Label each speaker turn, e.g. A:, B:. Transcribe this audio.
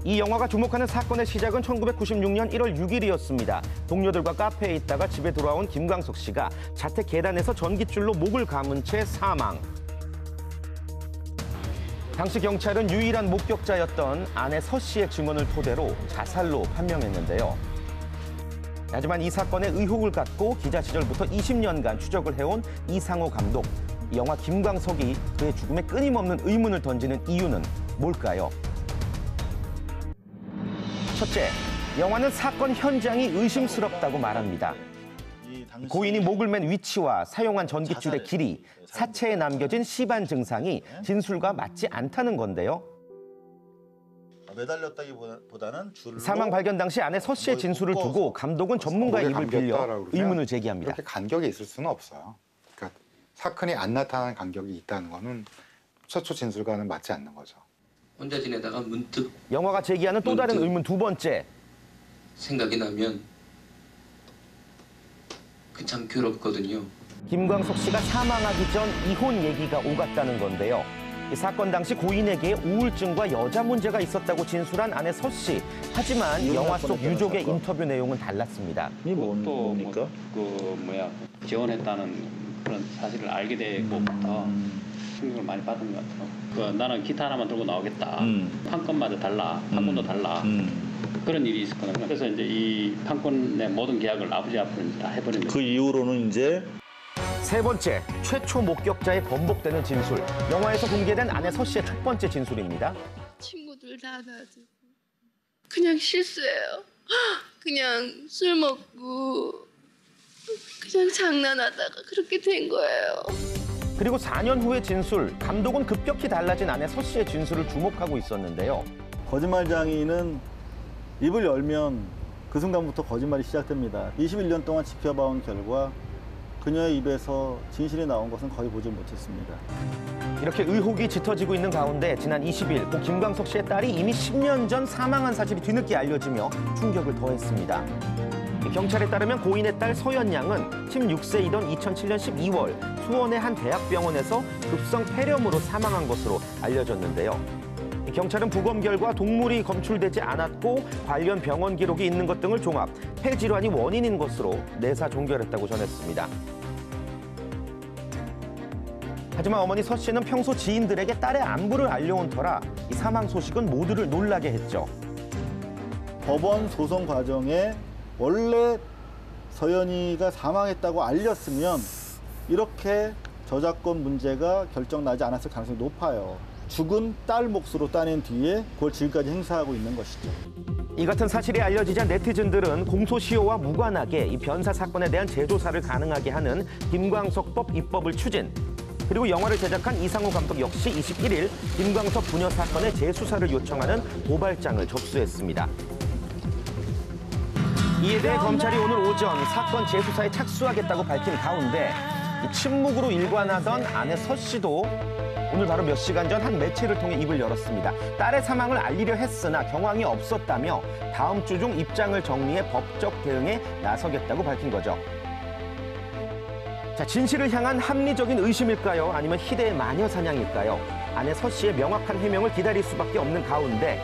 A: 이 영화가 주목하는 사건의 시작은 1996년 1월 6일이었습니다. 동료들과 카페에 있다가 집에 돌아온 김광석 씨가 자택 계단에서 전깃줄로 목을 감은 채 사망. 당시 경찰은 유일한 목격자였던 아내 서 씨의 증언을 토대로 자살로 판명했는데요. 하지만 이 사건에 의혹을 갖고 기자 시절부터 20년간 추적을 해온 이상호 감독. 이 영화 김광석이 그의 죽음에 끊임없는 의문을 던지는 이유는 뭘까요? 첫째, 영화는 사건 현장이 의심스럽다고 말합니다. 고인이 목을 맨 위치와 사용한 전깃줄의 길이, 사체에 남겨진 시반 증상이 진술과 맞지 않다는 건데요.
B: 매달렸다기보다는 줄로
A: 사망 발견 당시 아내 서 씨의 진술을 두고 감독은 전문가의 입을 빌려 의문을 제기합니다.
C: 이렇게 간격이 있을 수는 없어요. 그러니까 사건이 안 나타나는 간격이 있다는 거는 최초 진술과는 맞지 않는 거죠.
D: 혼자 지내다가 문득
A: 영화가 제기하는 또 다른 의문 두 번째.
D: 생각이 나면 그 참 괴롭거든요.
A: 김광석 씨가 사망하기 전 이혼 얘기가 오갔다는 건데요. 이 사건 당시 고인에게 우울증과 여자 문제가 있었다고 진술한 아내 서 씨. 하지만 영화 속 유족의 인터뷰 내용은 달랐습니다.
B: 이 뭡니까?
E: 지원했다는 그런 사실을 알게 되고부터 충격을 많이 받은 것 같아요. 나는 기타 하나만 들고 나오겠다. 판권마다 달라. 판권도 달라. 그런 일이 있었거든요. 그래서 이제 이 판권의 모든 계약을 아버지 앞으로 다 해버린 거예요.
B: 그 이후로는 이제
A: 세 번째, 최초 목격자의 번복되는 진술. 영화에서 공개된 아내 서 씨의 첫 번째 진술입니다.
F: 친구들 다 놔두고 그냥 실수예요. 그냥 술 먹고 그냥 장난하다가 그렇게 된 거예요.
A: 그리고 4년 후의 진술, 감독은 급격히 달라진 아내 서 씨의 진술을 주목하고 있었는데요.
G: 거짓말장이는 입을 열면 그 순간부터 거짓말이 시작됩니다. 21년 동안 지켜봐온 결과 그녀의 입에서 진실이 나온 것은 거의 보질 못했습니다.
A: 이렇게 의혹이 짙어지고 있는 가운데 지난 20일 고 김광석 씨의 딸이 이미 10년 전 사망한 사실이 뒤늦게 알려지며 충격을 더했습니다. 경찰에 따르면 고인의 딸 서연 양은 16세이던 2007년 12월 수원의 한 대학병원에서 급성 폐렴으로 사망한 것으로 알려졌는데요. 경찰은 부검 결과 동물이 검출되지 않았고 관련 병원 기록이 있는 것 등을 종합, 폐질환이 원인인 것으로 내사 종결했다고 전했습니다. 하지만 어머니 서 씨는 평소 지인들에게 딸의 안부를 알려온 터라 이 사망 소식은 모두를 놀라게 했죠.
G: 법원 소송 과정에 원래 서연이가 사망했다고 알렸으면 이렇게 저작권 문제가 결정나지 않았을 가능성이 높아요. 죽은 딸 몫으로 따낸 뒤에 그걸 지금까지 행사하고 있는 것이죠.
A: 이 같은 사실이 알려지자 네티즌들은 공소시효와 무관하게 이 변사 사건에 대한 재조사를 가능하게 하는 김광석법 입법을 추진, 그리고 영화를 제작한 이상호 감독 역시 21일 김광석 부녀 사건의 재수사를 요청하는 고발장을 접수했습니다. 이에 대해 검찰이 오늘 오전 사건 재수사에 착수하겠다고 밝힌 가운데 이 침묵으로 일관하던 아내 서 씨도 오늘 바로 몇 시간 전 한 매체를 통해 입을 열었습니다. 딸의 사망을 알리려 했으나 경황이 없었다며 다음 주 중 입장을 정리해 법적 대응에 나서겠다고 밝힌 거죠. 자, 진실을 향한 합리적인 의심일까요? 아니면 희대의 마녀 사냥일까요? 아내 서 씨의 명확한 해명을 기다릴 수밖에 없는 가운데